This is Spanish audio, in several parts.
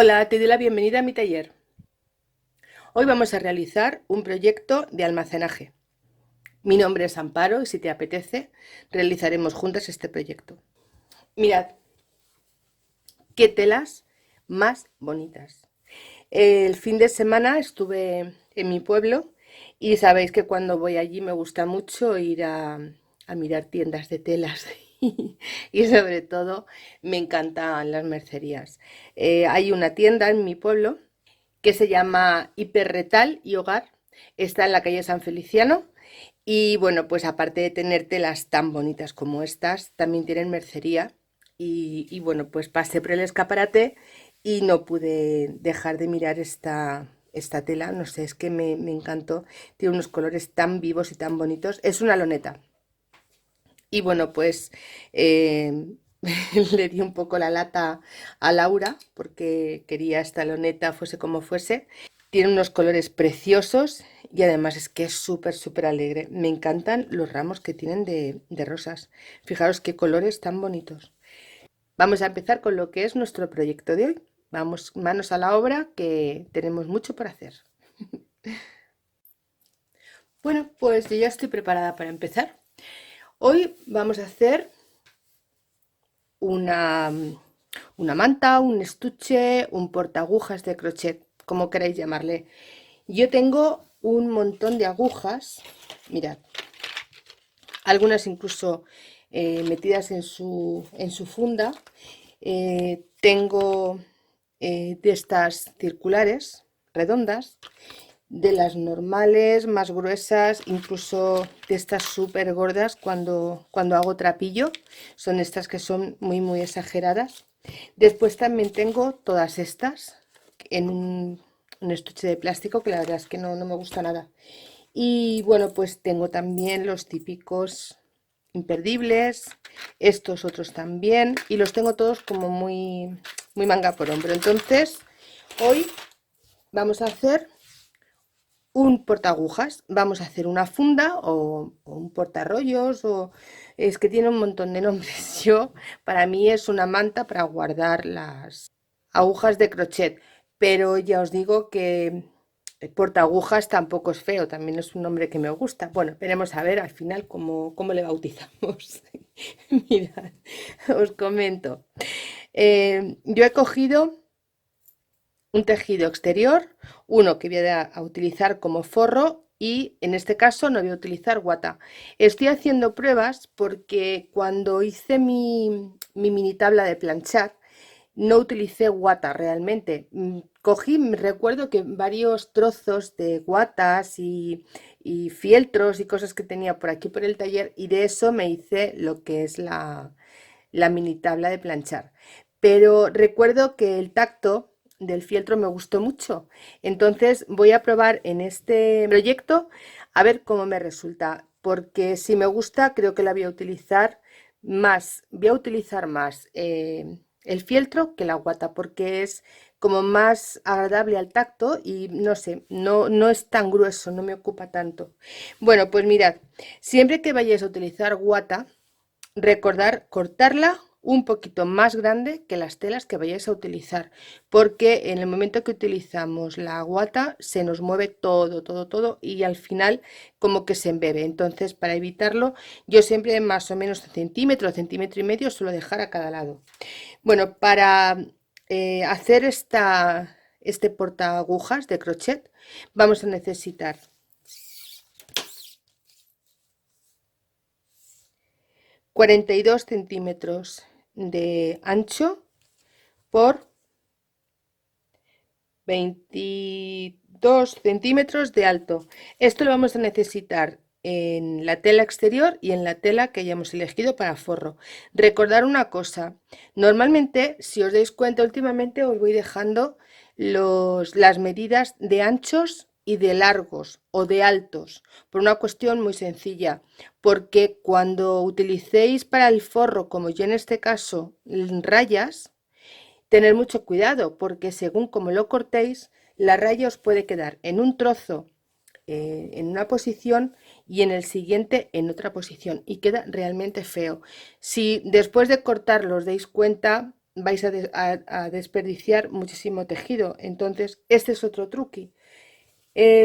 Hola, te doy la bienvenida a mi taller. Hoy vamos a realizar un proyecto de almacenaje. Mi nombre es Amparo y si te apetece, realizaremos juntas este proyecto. Mirad, qué telas más bonitas. El fin de semana estuve en mi pueblo y sabéis que cuando voy allí me gusta mucho ir a mirar tiendas de telas y sobre todo me encantan las mercerías. Hay una tienda en mi pueblo que se llama Hiperretal y Hogar. Está en la calle San Feliciano. Y bueno, pues aparte de tener telas tan bonitas como estas, también tienen mercería. Y bueno, pues pasé por el escaparate y no pude dejar de mirar esta tela. No sé, es que me encantó. Tiene unos colores tan vivos y tan bonitos. Es una loneta. Y bueno, pues eh, le di un poco la lata a Laura porque quería esta loneta fuese como fuese. Tiene unos colores preciosos y además es que es súper alegre. Me encantan los ramos que tienen de rosas. Fijaros qué colores tan bonitos. Vamos a empezar con lo que es nuestro proyecto de hoy. Vamos manos a la obra que tenemos mucho por hacer. Bueno, pues yo ya estoy preparada para empezar. Hoy vamos a hacer una, una manta, un estuche, un portaagujas de crochet, como queráis llamarle. Yo tengo un montón de agujas, mirad, algunas incluso metidas en su funda. Tengo de estas circulares, redondas, de las normales, más gruesas, incluso de estas súper gordas cuando hago trapillo. Son estas que son muy exageradas. Después también tengo todas estas en un estuche de plástico que la verdad es que no me gusta nada. Y bueno, pues tengo también los típicos imperdibles, estos otros también, y los tengo todos como muy manga por hombro. Entonces, hoy vamos a hacer un portaagujas, vamos a hacer una funda o un portarrollos, o es que tiene un montón de nombres. Yo, para mí es una manta para guardar las agujas de crochet, pero ya os digo que portaagujas tampoco es feo, también es un nombre que me gusta. Bueno, veremos a ver al final cómo le bautizamos. Mirad, os comento. Yo he cogido un tejido exterior, uno que voy a utilizar como forro y en este caso no voy a utilizar guata. Estoy haciendo pruebas porque cuando hice mi mini tabla de planchar no utilicé guata realmente. Cogí, recuerdo que varios trozos de guatas y fieltros y cosas que tenía por aquí por el taller y de eso me hice lo que es la mini tabla de planchar. Pero recuerdo que el tacto del fieltro me gustó mucho. Entonces voy a probar en este proyecto a ver cómo me resulta. Porque si me gusta, creo que la voy a utilizar más. Voy a utilizar más el fieltro que la guata porque es como más agradable al tacto y no sé, no es tan grueso, no me ocupa tanto. Bueno, pues mirad, siempre que vayáis a utilizar guata, recordar cortarla un poquito más grande que las telas que vayáis a utilizar, porque en el momento que utilizamos la guata se nos mueve todo y al final como que se embebe. Entonces, para evitarlo, yo siempre más o menos centímetro y medio suelo dejar a cada lado. Bueno, para hacer este porta agujas de crochet vamos a necesitar 42 centímetros de ancho por 22 centímetros de alto. Esto lo vamos a necesitar en la tela exterior y en la tela que hayamos elegido para forro. Recordar una cosa, normalmente, si os dais cuenta, últimamente os voy dejando las medidas de anchos y de largos o de altos, por una cuestión muy sencilla, porque cuando utilicéis para el forro, como yo en este caso, rayas, tener mucho cuidado porque según como lo cortéis, la raya os puede quedar en un trozo en una posición y en el siguiente en otra posición y queda realmente feo. Si después de cortarlo os dais cuenta, vais a desperdiciar muchísimo tejido. Entonces, este es otro truqui.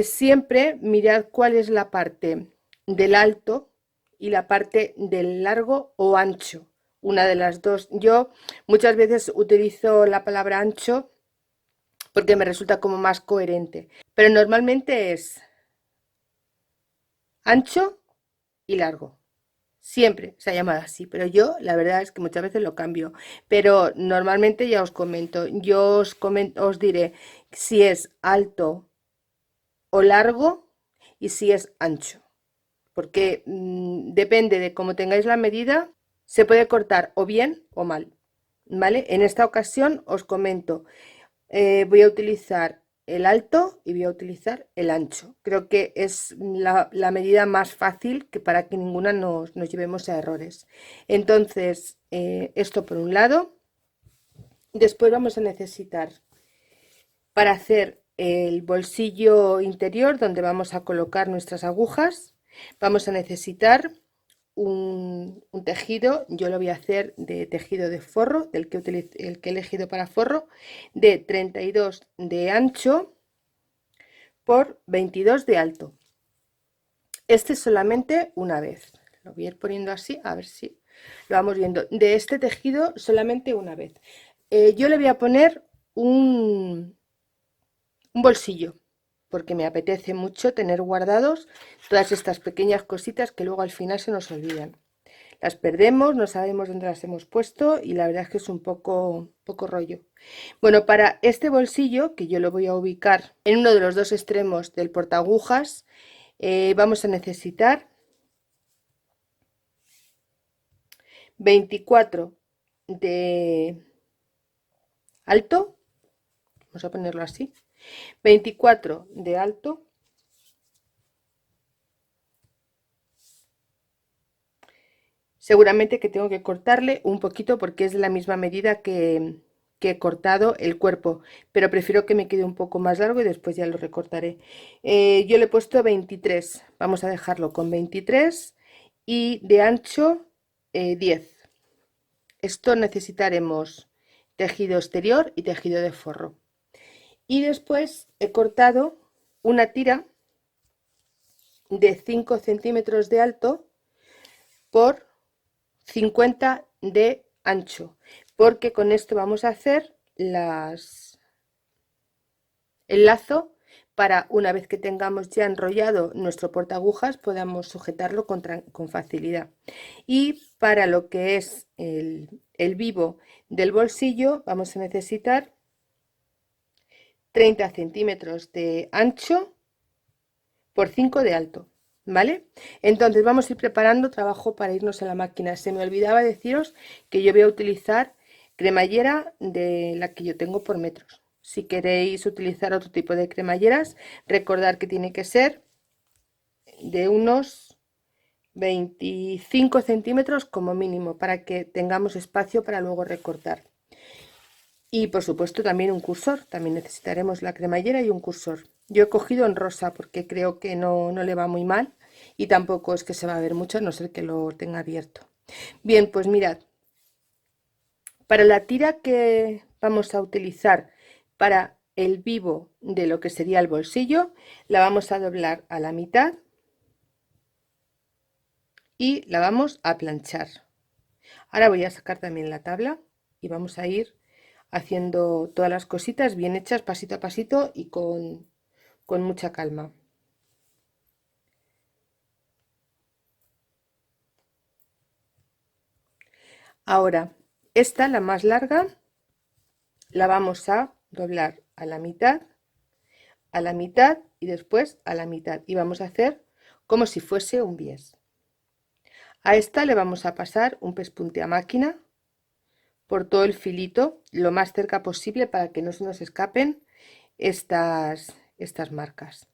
Siempre mirad cuál es la parte del alto y la parte del largo o ancho. Una de las dos. Yo muchas veces utilizo la palabra ancho porque me resulta como más coherente. Pero normalmente es ancho y largo. Siempre se ha llamado así, pero yo la verdad es que muchas veces lo cambio. Pero normalmente ya os comento, os diré si es alto o largo y si es ancho. Porque depende de cómo tengáis la medida, se puede cortar o bien o mal. ¿Vale? En esta ocasión os comento, voy a utilizar el alto y voy a utilizar el ancho. Creo que es la medida más fácil que para que ninguna nos llevemos a errores. Entonces, esto por un lado. Después vamos a necesitar para hacer el bolsillo interior donde vamos a colocar nuestras agujas, vamos a necesitar un tejido. Yo lo voy a hacer de tejido de forro, el que he elegido para forro, de 32 de ancho por 22 de alto. Este solamente una vez. Lo voy a ir poniendo así, a ver si lo vamos viendo. De este tejido solamente una vez. Yo le voy a poner un bolsillo, porque me apetece mucho tener guardados todas estas pequeñas cositas que luego al final se nos olvidan. Las perdemos, no sabemos dónde las hemos puesto y la verdad es que es un poco rollo. Bueno, para este bolsillo, que yo lo voy a ubicar en uno de los dos extremos del portaagujas, vamos a necesitar 24 de alto, vamos a ponerlo así, 24 de alto, seguramente que tengo que cortarle un poquito porque es de la misma medida que he cortado el cuerpo, pero prefiero que me quede un poco más largo y después ya lo recortaré. Yo le he puesto 23, vamos a dejarlo con 23 y de ancho 10. Esto necesitaremos tejido exterior y tejido de forro. Y después he cortado una tira de 5 centímetros de alto por 50 de ancho, porque con esto vamos a hacer el lazo para una vez que tengamos ya enrollado nuestro portaagujas podamos sujetarlo con facilidad. Y para lo que es el vivo del bolsillo vamos a necesitar 30 centímetros de ancho por 5 de alto. ¿Vale? Entonces vamos a ir preparando trabajo para irnos a la máquina. Se me olvidaba deciros que yo voy a utilizar cremallera de la que yo tengo por metros. Si queréis utilizar otro tipo de cremalleras, recordad que tiene que ser de unos 25 centímetros como mínimo para que tengamos espacio para luego recortar. Y por supuesto también un cursor, también necesitaremos la cremallera y un cursor. Yo he cogido en rosa porque creo que no le va muy mal y tampoco es que se va a ver mucho a no ser que lo tenga abierto. Bien, pues mirad, para la tira que vamos a utilizar para el vivo de lo que sería el bolsillo, la vamos a doblar a la mitad y la vamos a planchar. Ahora voy a sacar también la tabla y vamos a ir haciendo todas las cositas bien hechas pasito a pasito y con mucha calma. Ahora, esta, la más larga, la vamos a doblar a la mitad y después a la mitad y vamos a hacer como si fuese un bies. A esta le vamos a pasar un pespunte a máquina por todo el filito lo más cerca posible para que no se nos escapen estas marcas.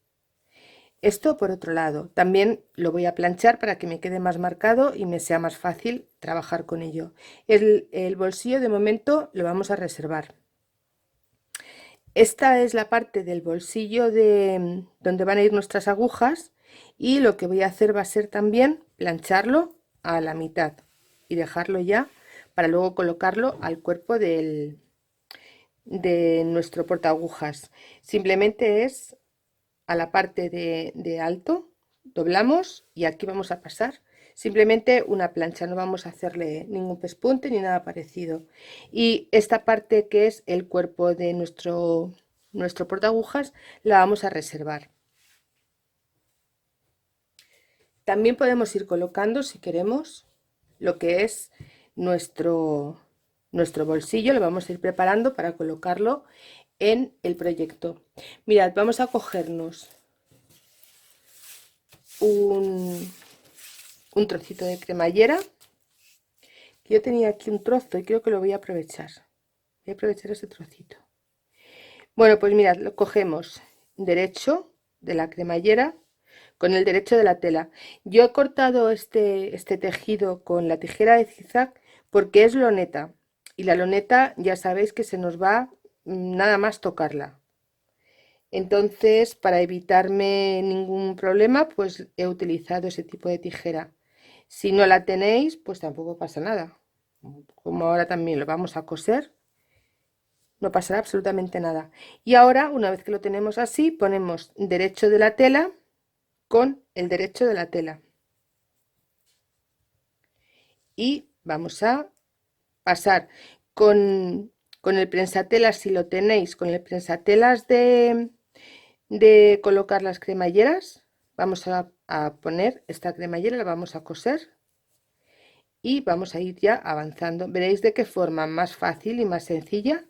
Esto por otro lado, también lo voy a planchar para que me quede más marcado y me sea más fácil trabajar con ello. El bolsillo de momento lo vamos a reservar. Esta es la parte del bolsillo de donde van a ir nuestras agujas y lo que voy a hacer va a ser también plancharlo a la mitad y dejarlo ya para luego colocarlo al cuerpo de nuestro portaagujas. Simplemente es a la parte de alto, doblamos y aquí vamos a pasar simplemente una plancha, no vamos a hacerle ningún pespunte ni nada parecido. Y esta parte que es el cuerpo de nuestro portaagujas la vamos a reservar. También podemos ir colocando, si queremos, lo que es nuestro bolsillo. Lo vamos a ir preparando para colocarlo en el proyecto. Mirad, vamos a cogernos un trocito de cremallera. Yo tenía aquí un trozo y creo que lo voy a aprovechar. Voy a aprovechar ese trocito. Bueno, pues mirad, lo cogemos derecho de la cremallera con el derecho de la tela. Yo he cortado este tejido con la tijera de zigzag porque es loneta, y la loneta ya sabéis que se nos va nada más tocarla. Entonces, para evitarme ningún problema, pues he utilizado ese tipo de tijera. Si no la tenéis, pues tampoco pasa nada. Como ahora también lo vamos a coser, no pasará absolutamente nada. Y ahora, una vez que lo tenemos así, ponemos derecho de la tela con el derecho de la tela y vamos a pasar con el prensatelas, si lo tenéis, con el prensatelas de colocar las cremalleras. Vamos a poner esta cremallera, la vamos a coser y vamos a ir ya avanzando. Veréis de qué forma más fácil y más sencilla.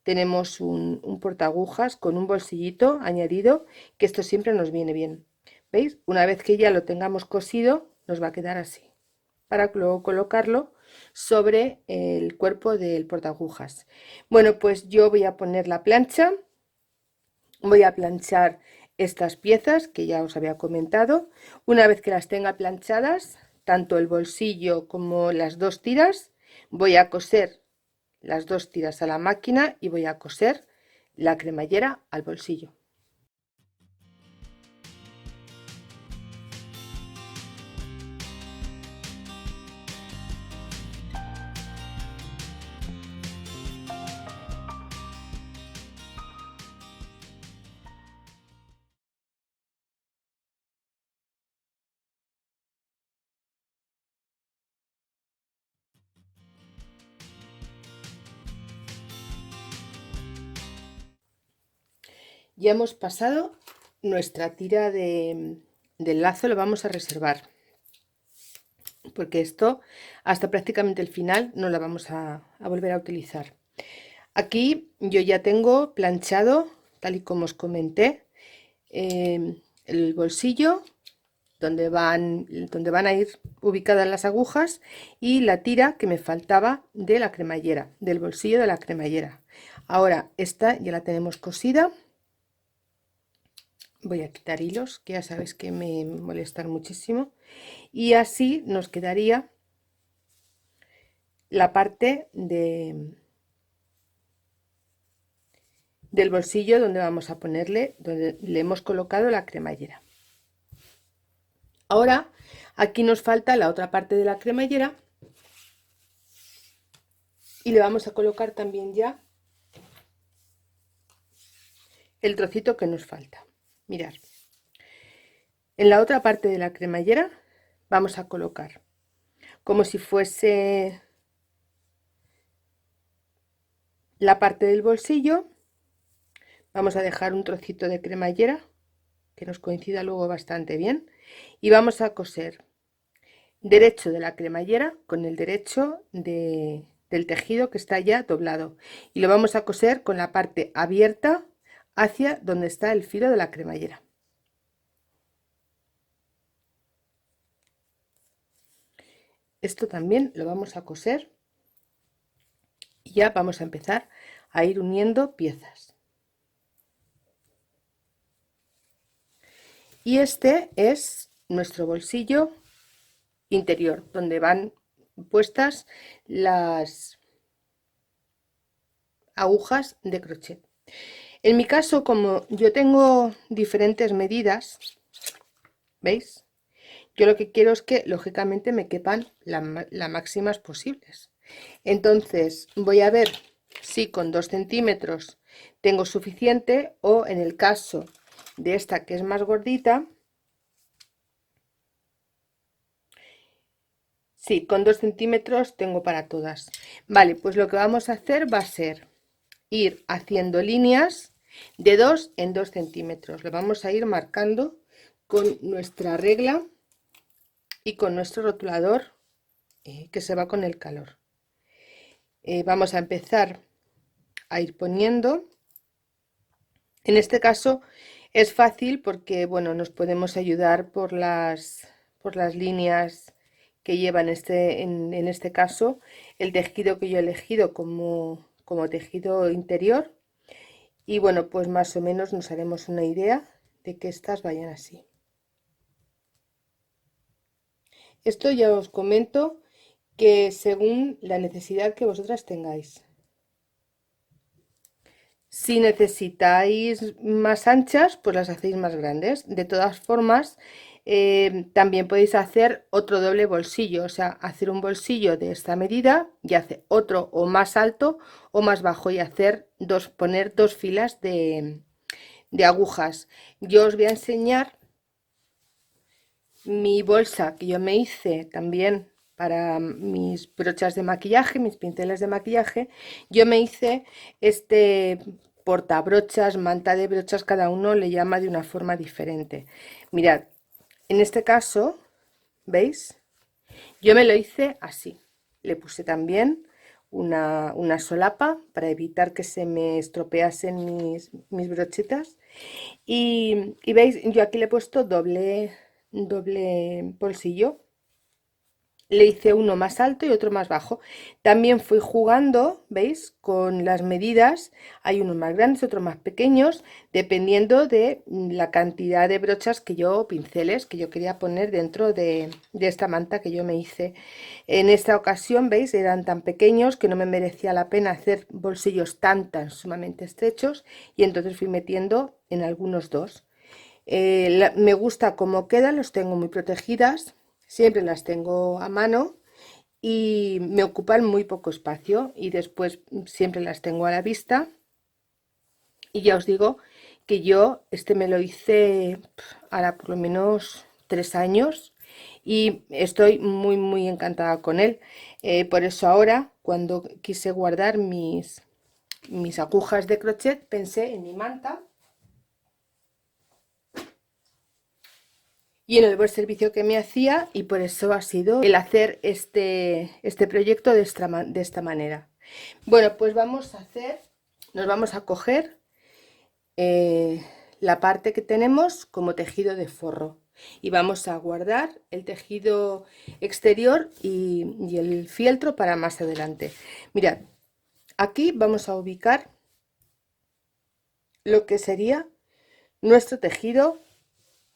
Tenemos un portaagujas con un bolsillito añadido, que esto siempre nos viene bien. ¿Veis? Una vez que ya lo tengamos cosido, nos va a quedar así, para luego colocarlo sobre el cuerpo del portaagujas. Bueno, pues yo voy a poner la plancha, voy a planchar estas piezas que ya os había comentado. Una vez que las tenga planchadas, tanto el bolsillo como las dos tiras, voy a coser las dos tiras a la máquina y voy a coser la cremallera al bolsillo. Ya hemos pasado nuestra tira del lazo, lo vamos a reservar porque esto hasta prácticamente el final no la vamos a volver a utilizar. Aquí yo ya tengo planchado, tal y como os comenté, el bolsillo donde van a ir ubicadas las agujas y la tira que me faltaba de la cremallera, del bolsillo de la cremallera. Ahora esta ya la tenemos cosida. Voy a quitar hilos, que ya sabéis que me molestan muchísimo, y así nos quedaría la parte del bolsillo donde vamos a ponerle, donde le hemos colocado la cremallera. Ahora aquí nos falta la otra parte de la cremallera y le vamos a colocar también ya el trocito que nos falta. Mirad, en la otra parte de la cremallera vamos a colocar como si fuese la parte del bolsillo. Vamos a dejar un trocito de cremallera que nos coincida luego bastante bien y vamos a coser derecho de la cremallera con el derecho del tejido que está ya doblado, y lo vamos a coser con la parte abierta hacia donde está el filo de la cremallera. Esto también lo vamos a coser y ya vamos a empezar a ir uniendo piezas. Y este es nuestro bolsillo interior, donde van puestas las agujas de crochet. En mi caso, como yo tengo diferentes medidas, ¿veis? Yo lo que quiero es que lógicamente me quepan las máximas posibles. Entonces voy a ver si con 2 centímetros tengo suficiente, o en el caso de esta que es más gordita, sí, con 2 centímetros tengo para todas. Vale, pues lo que vamos a hacer va a ser ir haciendo líneas de 2 en 2 centímetros. Lo vamos a ir marcando con nuestra regla y con nuestro rotulador, que se va con el calor. Vamos a empezar a ir poniendo. En este caso es fácil porque, bueno, nos podemos ayudar por las líneas que lleva en este caso el tejido que yo he elegido como tejido interior, y bueno, pues más o menos nos haremos una idea de que estas vayan así. Esto ya os comento que según la necesidad que vosotras tengáis. Si necesitáis más anchas, pues las hacéis más grandes. De todas formas, también podéis hacer otro doble bolsillo, o sea, hacer un bolsillo de esta medida y hacer otro o más alto o más bajo, y hacer poner dos filas de agujas. Yo os voy a enseñar mi bolsa que yo me hice también para mis brochas de maquillaje, mis pinceles de maquillaje. Yo me hice este portabrochas, manta de brochas, cada uno le llama de una forma diferente. Mirad, en este caso, ¿veis? Yo me lo hice así. Le puse también una solapa para evitar que se me estropeasen mis brochetas. Y veis, yo aquí le he puesto doble bolsillo. Le hice uno más alto y otro más bajo. También fui jugando, ¿veis? Con las medidas. Hay unos más grandes, otros más pequeños, dependiendo de la cantidad de brochas pinceles que yo quería poner dentro de esta manta que yo me hice. En esta ocasión, ¿veis? Eran tan pequeños que no me merecía la pena hacer bolsillos tan sumamente estrechos, y entonces fui metiendo en algunos dos. Me gusta cómo quedan, los tengo muy protegidas. Siempre las tengo a mano y me ocupan muy poco espacio, y después siempre las tengo a la vista. Y ya os digo que yo me lo hice ahora por lo menos 3 años y estoy muy encantada con él. Por eso ahora, cuando quise guardar mis agujas de crochet, pensé en mi manta y en el buen servicio que me hacía, y por eso ha sido el hacer este proyecto de esta manera. Bueno, pues nos vamos a coger la parte que tenemos como tejido de forro, y vamos a guardar el tejido exterior y el fieltro para más adelante. Mirad, aquí vamos a ubicar lo que sería nuestro tejido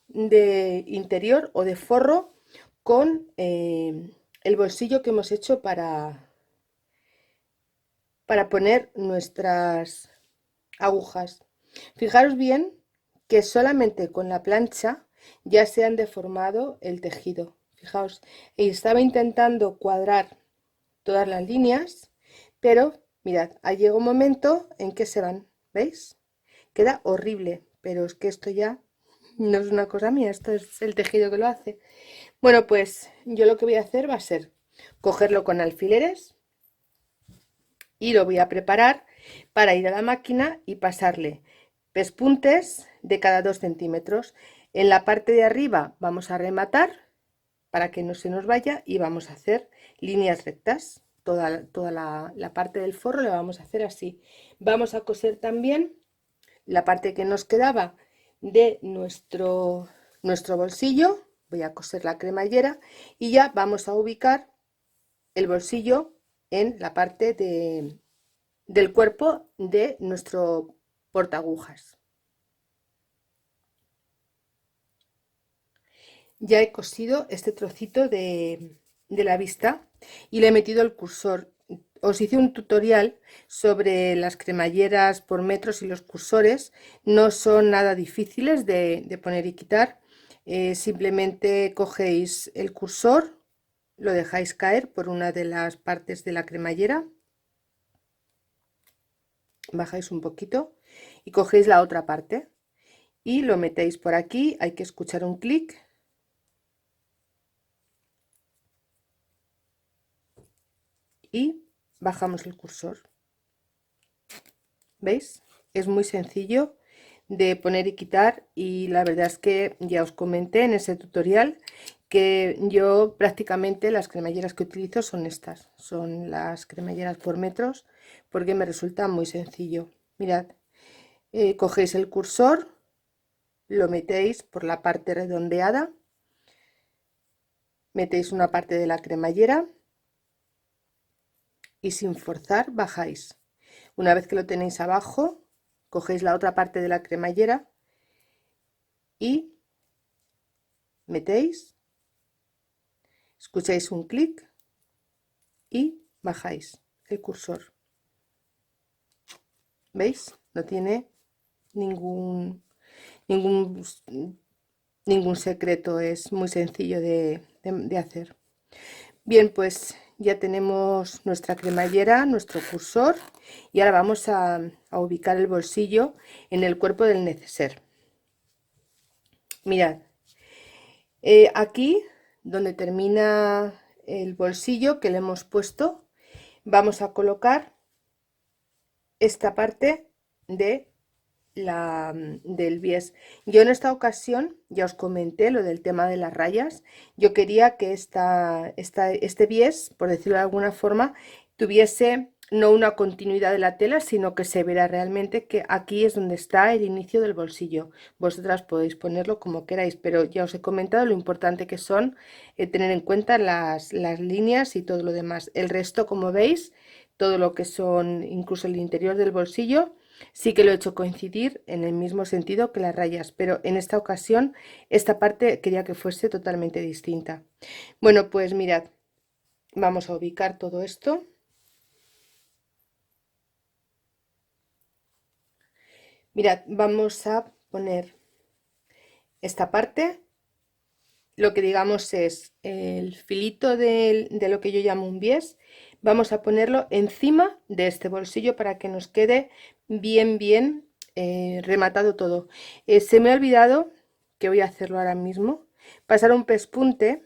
de interior o de forro con el bolsillo que hemos hecho para poner nuestras agujas. Fijaros bien que solamente con la plancha ya se han deformado el tejido. Fijaos, estaba intentando cuadrar todas las líneas, pero mirad, llega un momento en que se van, ¿veis? Queda horrible, pero es que esto ya no es una cosa mía, esto es el tejido que lo hace. Bueno, pues yo lo que voy a hacer va a ser cogerlo con alfileres y lo voy a preparar para ir a la máquina y pasarle pespuntes de cada 2 centímetros. En la parte de arriba vamos a rematar para que no se nos vaya, y vamos a hacer líneas rectas. Toda la parte del forro la vamos a hacer así. Vamos a coser también la parte que nos quedaba de nuestro bolsillo. Voy a coser la cremallera y ya vamos a ubicar el bolsillo en la parte del cuerpo de nuestro portaagujas. Ya he cosido este trocito de la vista y le he metido el cursor. Os hice un tutorial sobre las cremalleras por metros y los cursores. No son nada difíciles de poner y quitar. Simplemente cogéis el cursor, lo dejáis caer por una de las partes de la cremallera, bajáis un poquito y cogéis la otra parte y lo metéis por aquí. Hay que escuchar un clic y bajamos el cursor. ¿Veis? Es muy sencillo de poner y quitar, y la verdad es que ya os comenté en ese tutorial que yo prácticamente las cremalleras que utilizo son estas, son las cremalleras por metros, porque me resulta muy sencillo. Mirad, cogéis el cursor, lo metéis por la parte redondeada, metéis una parte de la cremallera y sin forzar bajáis. Una vez que lo tenéis abajo, cogéis la otra parte de la cremallera y metéis, escucháis un clic y bajáis el cursor. ¿Veis? No tiene ningún secreto, es muy sencillo de hacer. Bien, pues ya tenemos nuestra cremallera, nuestro cursor, y ahora vamos a ubicar el bolsillo en el cuerpo del neceser. Mirad, aquí donde termina el bolsillo que le hemos puesto, vamos a colocar esta parte del bies. Yo en esta ocasión ya os comenté lo del tema de las rayas. Yo quería que este bies, por decirlo de alguna forma, tuviese no una continuidad de la tela, sino que se verá realmente que aquí es donde está el inicio del bolsillo. Vosotras podéis ponerlo como queráis, pero ya os he comentado lo importante que son tener en cuenta las líneas y todo lo demás. El resto, como veis, todo lo que son incluso el interior del bolsillo, sí que lo he hecho coincidir en el mismo sentido que las rayas, pero en esta ocasión esta parte quería que fuese totalmente distinta. Bueno, pues mirad, vamos a ubicar todo esto. Mirad, vamos a poner esta parte, lo que digamos es el filito de lo que yo llamo un bies, vamos a ponerlo encima de este bolsillo para que nos quede bien rematado todo. Se me ha olvidado, que voy a hacerlo ahora mismo, pasar un pespunte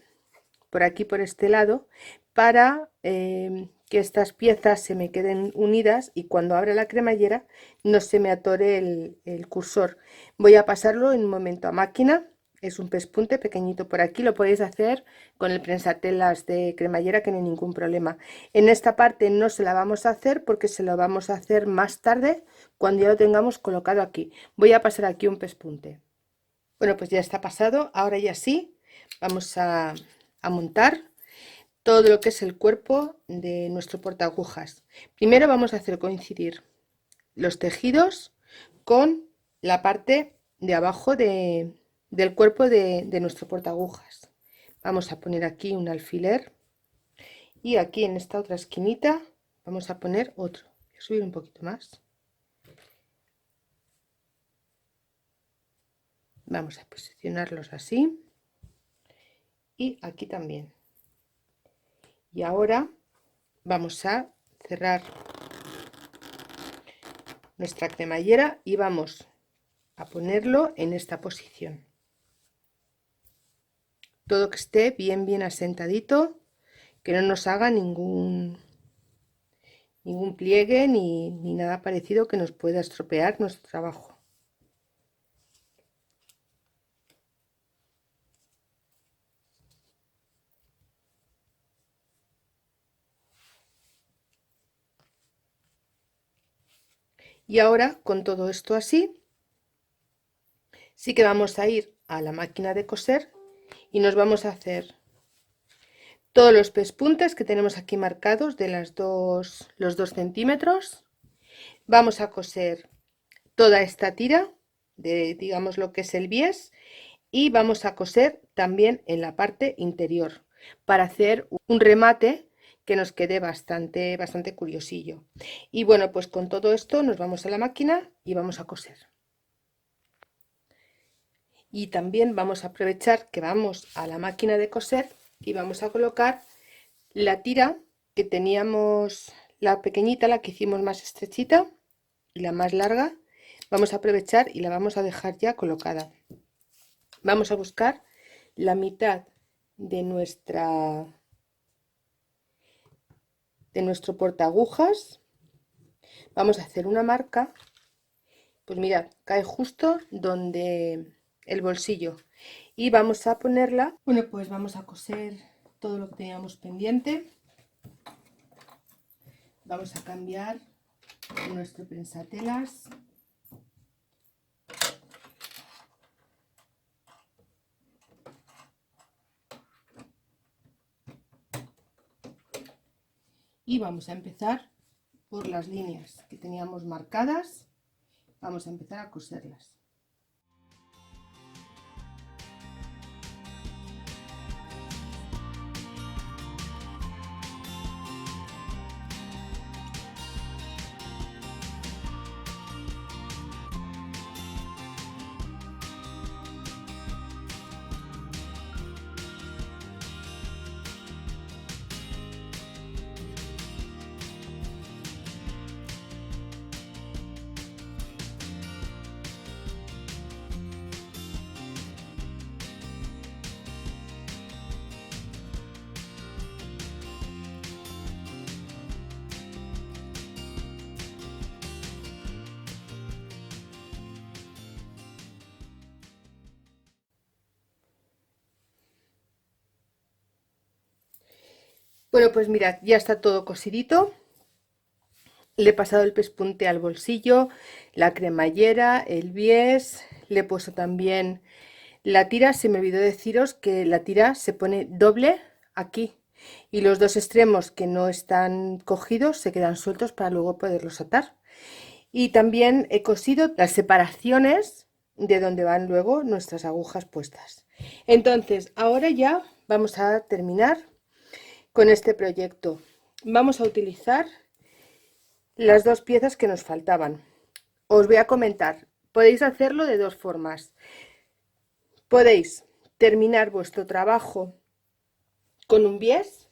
por aquí, por este lado, para que estas piezas se me queden unidas y cuando abra la cremallera no se me atore el cursor. Voy a pasarlo en un momento a máquina. Es un pespunte pequeñito por aquí, lo podéis hacer con el prensatelas de cremallera, que no hay ningún problema. En esta parte no se la vamos a hacer porque se lo vamos a hacer más tarde cuando ya lo tengamos colocado aquí. Voy a pasar aquí un pespunte. Bueno, pues ya está pasado. Ahora ya sí, vamos a montar todo lo que es el cuerpo de nuestro portaagujas. Primero vamos a hacer coincidir los tejidos con la parte de abajo del cuerpo de nuestro portaagujas. Vamos a poner aquí un alfiler y aquí en esta otra esquinita vamos a poner otro. Voy a subir un poquito más. Vamos a posicionarlos así y aquí también. Y ahora vamos a cerrar nuestra cremallera y vamos a ponerlo en esta posición. Todo que esté bien asentadito, que no nos haga ningún pliegue ni nada parecido que nos pueda estropear nuestro trabajo. Y ahora, con todo esto así, sí que vamos a ir a la máquina de coser y nos vamos a hacer todos los pespuntes que tenemos aquí marcados de los 2 centímetros. Vamos a coser toda esta tira de, digamos, lo que es el bies, y vamos a coser también en la parte interior para hacer un remate que nos quede bastante curiosillo. Y bueno, pues con todo esto nos vamos a la máquina y vamos a coser. Y también vamos a aprovechar que vamos a la máquina de coser y vamos a colocar La tira que teníamos, la pequeñita, la que hicimos más estrechita, y la más larga, vamos a aprovechar y la vamos a dejar ya colocada. Vamos a buscar la mitad de nuestro portaagujas. Vamos a hacer una marca. Pues mirad, cae justo donde el bolsillo. Y vamos a ponerla. Bueno, pues vamos a coser todo lo que teníamos pendiente. Vamos a cambiar nuestro prensatelas. Y vamos a empezar por las líneas que teníamos marcadas. Vamos a empezar a coserlas. Bueno, pues mirad, ya está todo cosidito. Le he pasado el pespunte al bolsillo, la cremallera, el bies, le he puesto también la tira. Se me olvidó deciros que la tira se pone doble aquí y los dos extremos que no están cogidos se quedan sueltos para luego poderlos atar. Y también he cosido las separaciones de donde van luego nuestras agujas puestas. Entonces, ahora ya vamos a terminar con este proyecto. Vamos a utilizar las dos piezas que nos faltaban. Os voy a comentar, podéis hacerlo de dos formas. Podéis terminar vuestro trabajo con un bies.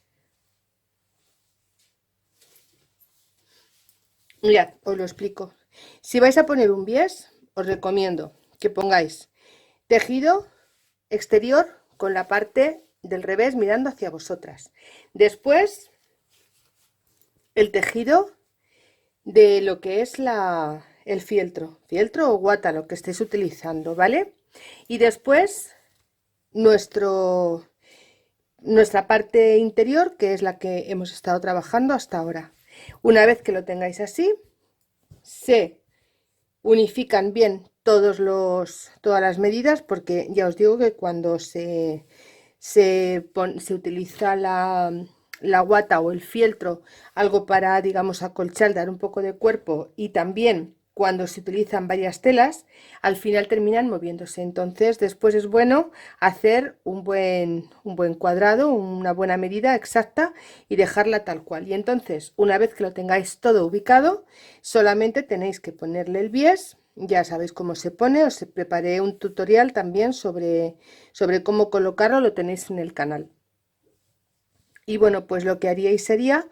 Mirad, os lo explico. Si vais a poner un bies, os recomiendo que pongáis tejido exterior con la parte del revés mirando hacia vosotras. Después, el tejido de lo que es el fieltro o guata, lo que estéis utilizando, ¿vale? Y después nuestra parte interior, que es la que hemos estado trabajando hasta ahora. Una vez que lo tengáis así, se unifican bien todas las medidas, porque ya os digo que cuando se utiliza la guata o el fieltro, algo para, digamos, acolchar, dar un poco de cuerpo, y también cuando se utilizan varias telas, al final terminan moviéndose. Entonces después es bueno hacer un buen cuadrado, una buena medida exacta y dejarla tal cual. Y entonces, una vez que lo tengáis todo ubicado, solamente tenéis que ponerle el bies. Ya sabéis cómo se pone, os preparé un tutorial también sobre cómo colocarlo, lo tenéis en el canal. Y bueno, pues lo que haríais sería,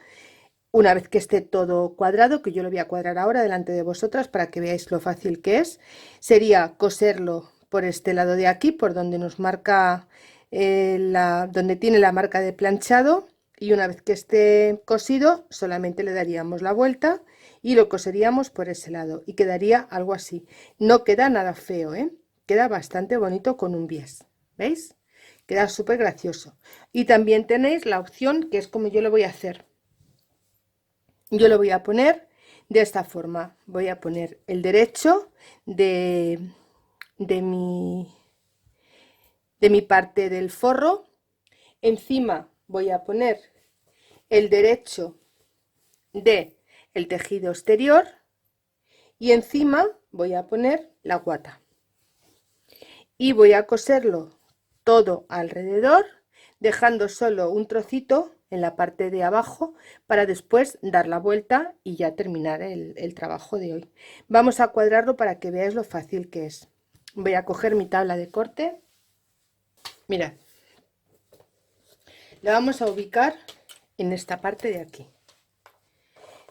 una vez que esté todo cuadrado, que yo lo voy a cuadrar ahora delante de vosotras para que veáis lo fácil que es, sería coserlo por este lado de aquí, por donde nos marca, donde tiene la marca de planchado, y una vez que esté cosido solamente le daríamos la vuelta y lo coseríamos por ese lado y quedaría algo así. No queda nada feo, ¿eh? Queda bastante bonito con un bies, ¿veis? Queda súper gracioso. Y también tenéis la opción, que es como yo lo voy a hacer. Yo lo voy a poner de esta forma. Voy a poner el derecho de mi parte del forro. Encima voy a poner el derecho de el tejido exterior y encima voy a poner la guata. Y voy a coserlo todo alrededor, dejando solo un trocito en la parte de abajo para después dar la vuelta y ya terminar el trabajo de hoy. Vamos a cuadrarlo para que veáis lo fácil que es. Voy a coger mi tabla de corte. Mirad, la vamos a ubicar en esta parte de aquí.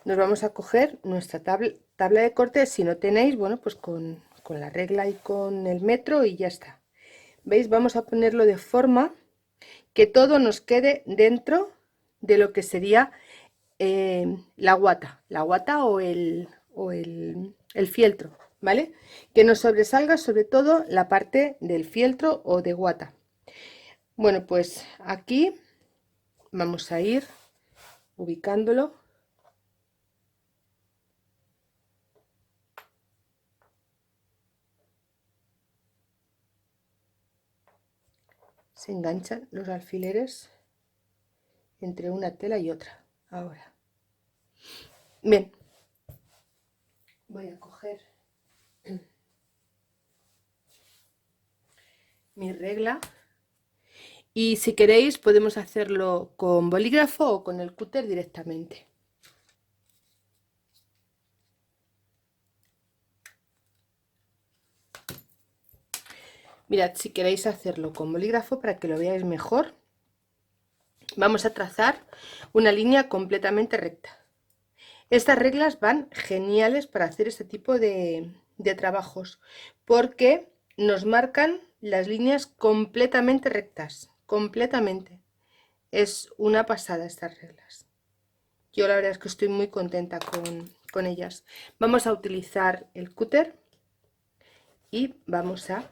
Nos vamos a coger nuestra tabla de corte. Si no tenéis, bueno, pues con la regla y con el metro y ya está. ¿Veis? Vamos a ponerlo de forma que todo nos quede dentro de lo que sería la guata o el fieltro, ¿vale? Que nos sobresalga sobre todo la parte del fieltro o de guata. Bueno, pues aquí vamos a ir ubicándolo. Se enganchan los alfileres entre una tela y otra. Ahora, bien, voy a coger mi regla y si queréis podemos hacerlo con bolígrafo o con el cúter directamente. Mirad, si queréis hacerlo con bolígrafo para que lo veáis mejor, vamos a trazar una línea completamente recta. Estas reglas van geniales para hacer este tipo de trabajos porque nos marcan las líneas completamente rectas, completamente. Es una pasada estas reglas. Yo la verdad es que estoy muy contenta con ellas. Vamos a utilizar el cúter y vamos a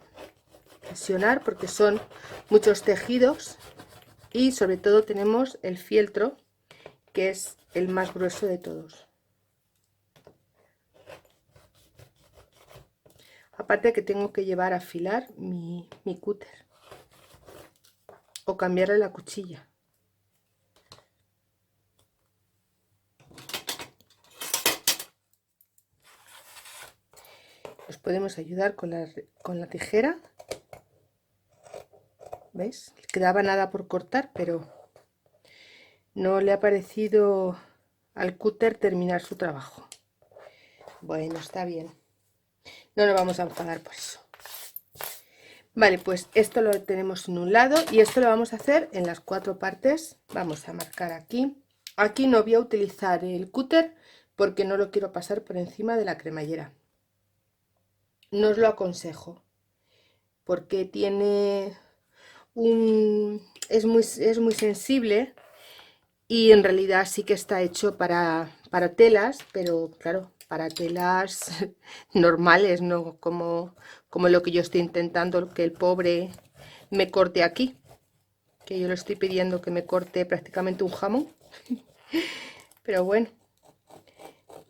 presionar porque son muchos tejidos y sobre todo tenemos el fieltro, que es el más grueso de todos. Aparte que tengo que llevar a afilar mi cúter o cambiarle la cuchilla. Nos podemos ayudar con la tijera. ¿Veis? Le quedaba nada por cortar, pero no le ha parecido al cúter terminar su trabajo. Bueno, está bien. No nos vamos a enfadar por eso. Vale, pues esto lo tenemos en un lado y esto lo vamos a hacer en las 4 partes. Vamos a marcar aquí. Aquí no voy a utilizar el cúter porque no lo quiero pasar por encima de la cremallera. No os lo aconsejo porque tiene es muy sensible y en realidad sí que está hecho para telas, pero claro, para telas normales, no como lo que yo estoy intentando que el pobre me corte aquí, que yo le estoy pidiendo que me corte prácticamente un jamón. Pero bueno,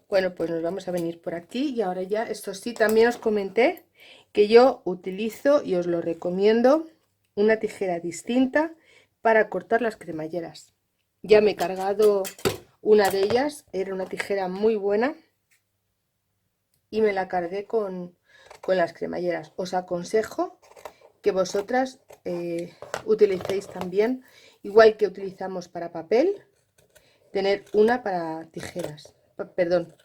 pues nos vamos a venir por aquí y ahora ya, esto sí, también os comenté que yo utilizo y os lo recomiendo una tijera distinta para cortar las cremalleras. Ya me he cargado una de ellas, era una tijera muy buena y me la cargué con las cremalleras. Os aconsejo que vosotras utilicéis también, igual que utilizamos para papel, tener una para tijeras, perdón,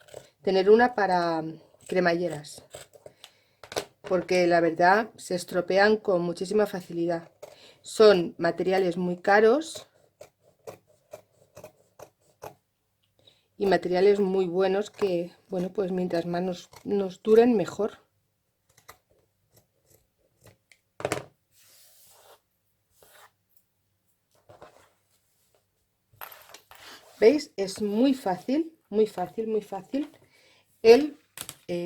tener una para cremalleras, porque la verdad se estropean con muchísima facilidad. Son materiales muy caros y materiales muy buenos que, bueno, pues mientras más nos duren, mejor. ¿Veis? Es muy fácil, muy fácil, muy fácil el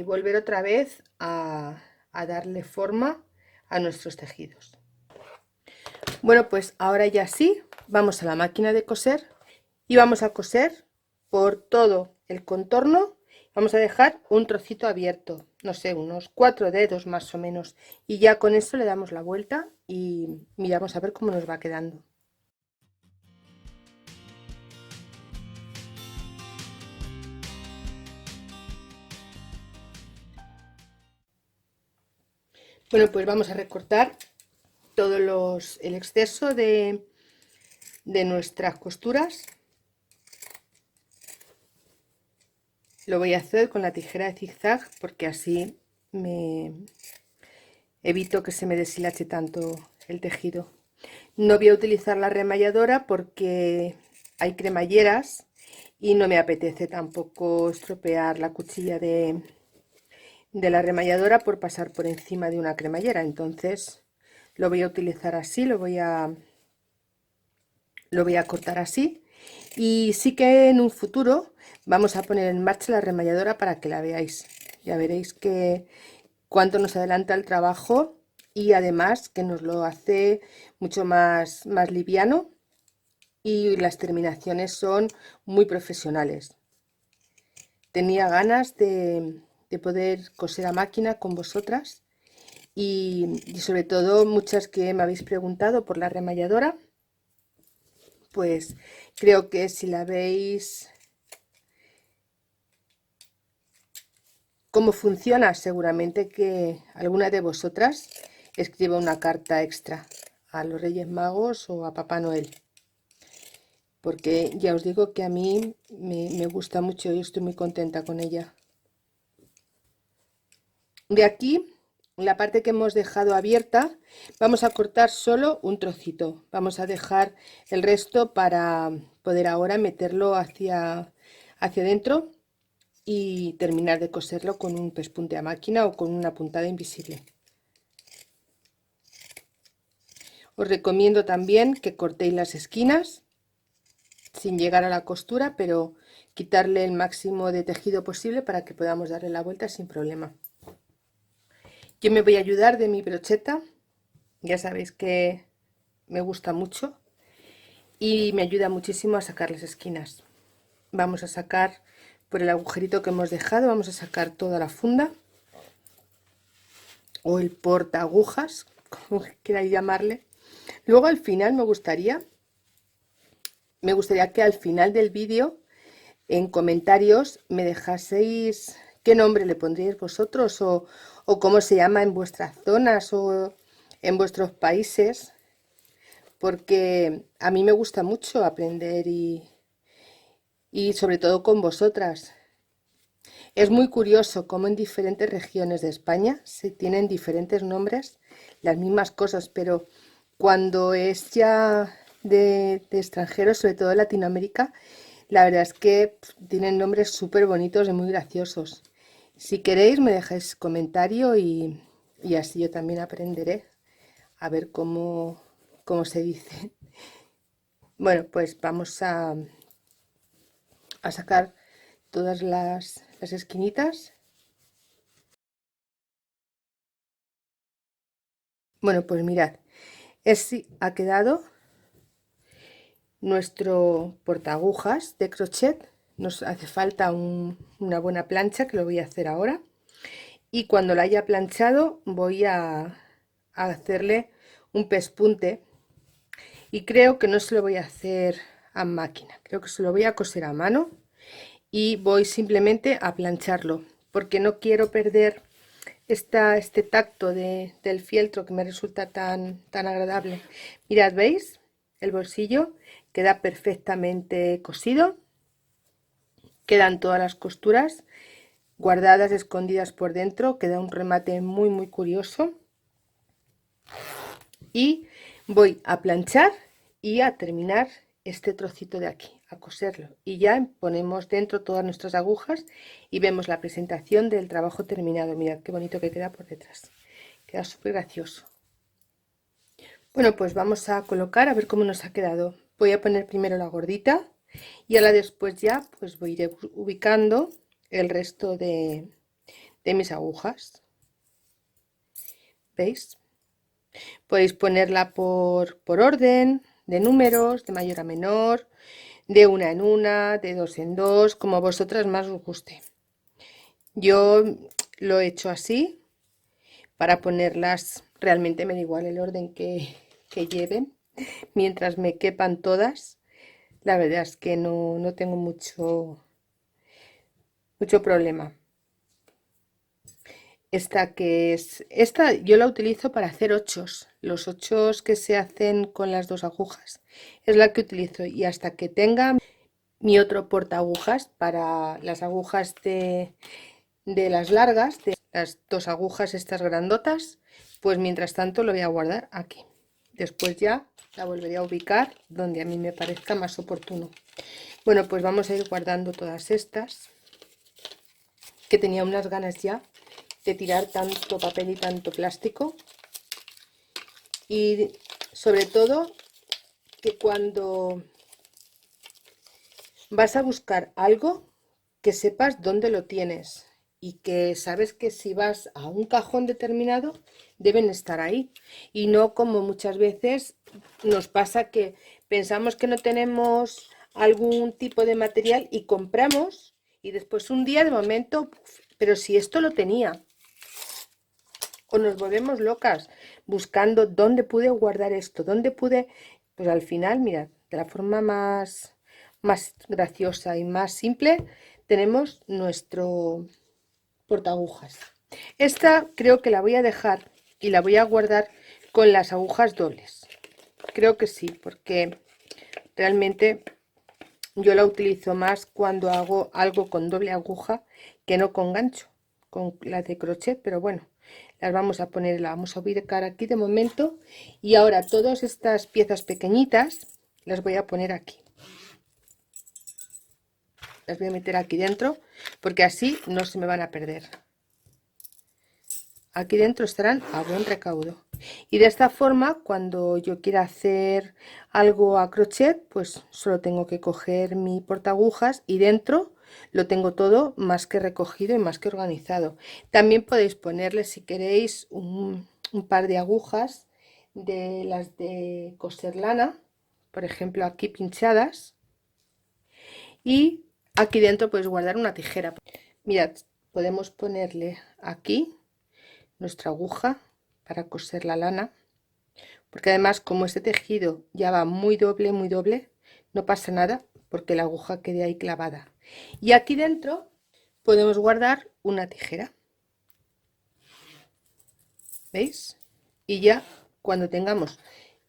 volver otra vez a darle forma a nuestros tejidos. Bueno, pues ahora ya sí, vamos a la máquina de coser y vamos a coser por todo el contorno. Vamos a dejar un trocito abierto, no sé, unos 4 dedos más o menos, y ya con eso le damos la vuelta y miramos a ver cómo nos va quedando. Bueno, pues vamos a recortar todo el exceso de nuestras costuras. Lo voy a hacer con la tijera de zigzag porque así me evito que se me deshilache tanto el tejido. No voy a utilizar la remalladora porque hay cremalleras y no me apetece tampoco estropear la cuchilla de la remalladora por pasar por encima de una cremallera. Entonces lo voy a utilizar así, lo voy a cortar así, y sí que en un futuro vamos a poner en marcha la remalladora para que la veáis. Ya veréis que cuánto nos adelanta el trabajo, y además que nos lo hace mucho más liviano, y las terminaciones son muy profesionales. Tenía ganas de poder coser a máquina con vosotras, y sobre todo muchas que me habéis preguntado por la remalladora. Pues creo que si la veis cómo funciona, seguramente que alguna de vosotras escriba una carta extra a los Reyes Magos o a Papá Noel, porque ya os digo que a mí me gusta mucho y estoy muy contenta con ella. De aquí, la parte que hemos dejado abierta, vamos a cortar solo un trocito. Vamos a dejar el resto para poder ahora meterlo hacia adentro y terminar de coserlo con un pespunte a máquina o con una puntada invisible. Os recomiendo también que cortéis las esquinas sin llegar a la costura, pero quitarle el máximo de tejido posible para que podamos darle la vuelta sin problema. Yo me voy a ayudar de mi brocheta, ya sabéis que me gusta mucho y me ayuda muchísimo a sacar las esquinas. Vamos a sacar por el agujerito que hemos dejado, vamos a sacar toda la funda o el porta agujas, como queráis llamarle. Luego al final me gustaría que al final del vídeo en comentarios me dejaseis qué nombre le pondríais vosotros, o cómo se llama en vuestras zonas o en vuestros países, porque a mí me gusta mucho aprender y sobre todo con vosotras. Es muy curioso cómo en diferentes regiones de España se tienen diferentes nombres, las mismas cosas, pero cuando es ya de extranjeros, sobre todo de Latinoamérica, la verdad es que tienen nombres súper bonitos y muy graciosos. Si queréis me dejáis comentario y así yo también aprenderé a ver cómo se dice. Bueno, pues vamos a sacar todas las esquinitas. Bueno, pues mirad, así ha quedado nuestro portaagujas de crochet. Nos hace falta una buena plancha, que lo voy a hacer ahora, y cuando la haya planchado voy a hacerle un pespunte, y creo que no se lo voy a hacer a máquina, creo que se lo voy a coser a mano, y voy simplemente a plancharlo porque no quiero perder este tacto del fieltro que me resulta tan agradable. Mirad, ¿veis? El bolsillo queda perfectamente cosido, quedan todas las costuras guardadas, escondidas por dentro, queda un remate muy curioso, y voy a planchar y a terminar este trocito de aquí, a coserlo, y ya ponemos dentro todas nuestras agujas y vemos la presentación del trabajo terminado. Mirad qué bonito que queda por detrás, queda súper gracioso. Bueno, pues vamos a colocar a ver cómo nos ha quedado. Voy a poner primero la gordita y ahora después ya pues voy a ir ubicando el resto de mis agujas. ¿Veis? Podéis ponerla por orden de números, de mayor a menor, de una en una, de dos en dos, como a vosotras más os guste. Yo lo he hecho así para ponerlas, realmente me da igual el orden que lleven, mientras me quepan todas. La verdad es que no tengo mucho problema. Esta yo la utilizo para hacer ochos, los ochos que se hacen con las dos agujas, es la que utilizo, y hasta que tenga mi otro porta agujas para las agujas de las largas, de las dos agujas estas grandotas, pues mientras tanto lo voy a guardar aquí. Después ya la volveré a ubicar donde a mí me parezca más oportuno. Bueno, pues vamos a ir guardando todas estas, que tenía unas ganas ya de tirar tanto papel y tanto plástico. Y sobre todo que cuando vas a buscar algo, que sepas dónde lo tienes y que sabes que si vas a un cajón determinado deben estar ahí, y no como muchas veces nos pasa que pensamos que no tenemos algún tipo de material y compramos, y después un día de momento, pero si esto lo tenía, o nos volvemos locas buscando dónde pude guardar esto, dónde pude, pues al final, mirad, de la forma más graciosa y más simple tenemos nuestro portaagujas. Esta creo que la voy a dejar y la voy a guardar con las agujas dobles. Creo que sí, porque realmente yo la utilizo más cuando hago algo con doble aguja que no con gancho, con las de crochet, pero bueno, las vamos a poner, la vamos a ubicar aquí de momento. Y ahora todas estas piezas pequeñitas las voy a poner aquí. Las voy a meter aquí dentro porque así no se me van a perder. Aquí dentro estarán a buen recaudo, y de esta forma cuando yo quiera hacer algo a crochet, pues solo tengo que coger mi portaagujas y dentro lo tengo todo más que recogido y más que organizado. También podéis ponerle, si queréis, un par de agujas de las de coser lana, por ejemplo aquí pinchadas, y aquí dentro podéis guardar una tijera. Mirad, podemos ponerle aquí nuestra aguja para coser la lana, porque además como este tejido ya va muy doble, no pasa nada porque la aguja quede ahí clavada. Y aquí dentro podemos guardar una tijera, ¿veis? Y ya cuando tengamos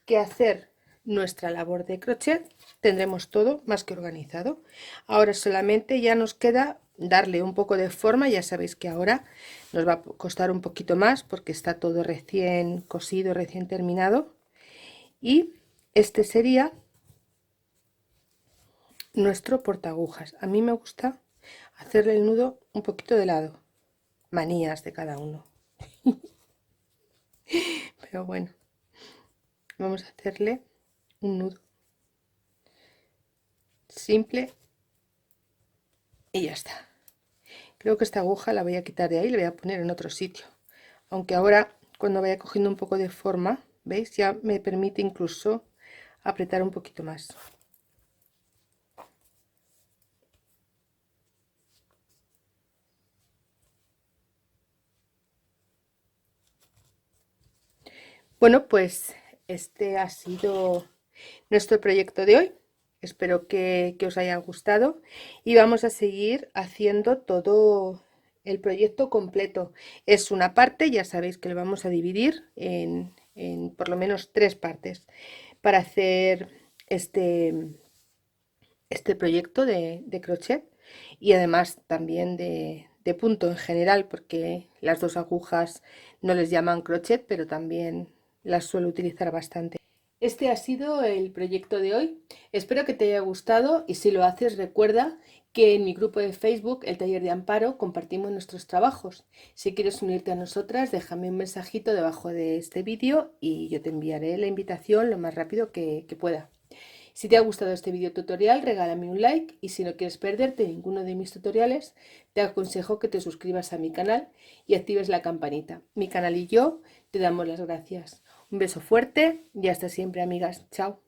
que hacer nuestra labor de crochet tendremos todo más que organizado. Ahora solamente ya nos queda darle un poco de forma. Ya sabéis que ahora nos va a costar un poquito más porque está todo recién cosido, recién terminado, y este sería nuestro portaagujas. A mí me gusta hacerle el nudo un poquito de lado, manías de cada uno. Pero bueno, vamos a hacerle un nudo simple y ya está. Creo que esta aguja la voy a quitar de ahí y la voy a poner en otro sitio, aunque ahora cuando vaya cogiendo un poco de forma, veis, ya me permite incluso apretar un poquito más. Bueno, pues este ha sido nuestro proyecto de hoy. Espero que os haya gustado, y vamos a seguir haciendo todo el proyecto completo. Es una parte, ya sabéis que lo vamos a dividir en por lo menos 3 partes para hacer este proyecto de crochet, y además también de punto en general, porque las dos agujas no les llaman crochet, pero también las suelo utilizar bastante. Este ha sido el proyecto de hoy. Espero que te haya gustado, y si lo haces recuerda que en mi grupo de Facebook, el Taller de Amparo, compartimos nuestros trabajos. Si quieres unirte a nosotras, déjame un mensajito debajo de este vídeo y yo te enviaré la invitación lo más rápido que pueda. Si te ha gustado este video tutorial, regálame un like, y si no quieres perderte ninguno de mis tutoriales, te aconsejo que te suscribas a mi canal y actives la campanita. Mi canal y yo te damos las gracias. Un beso fuerte y hasta siempre, amigas. Chao.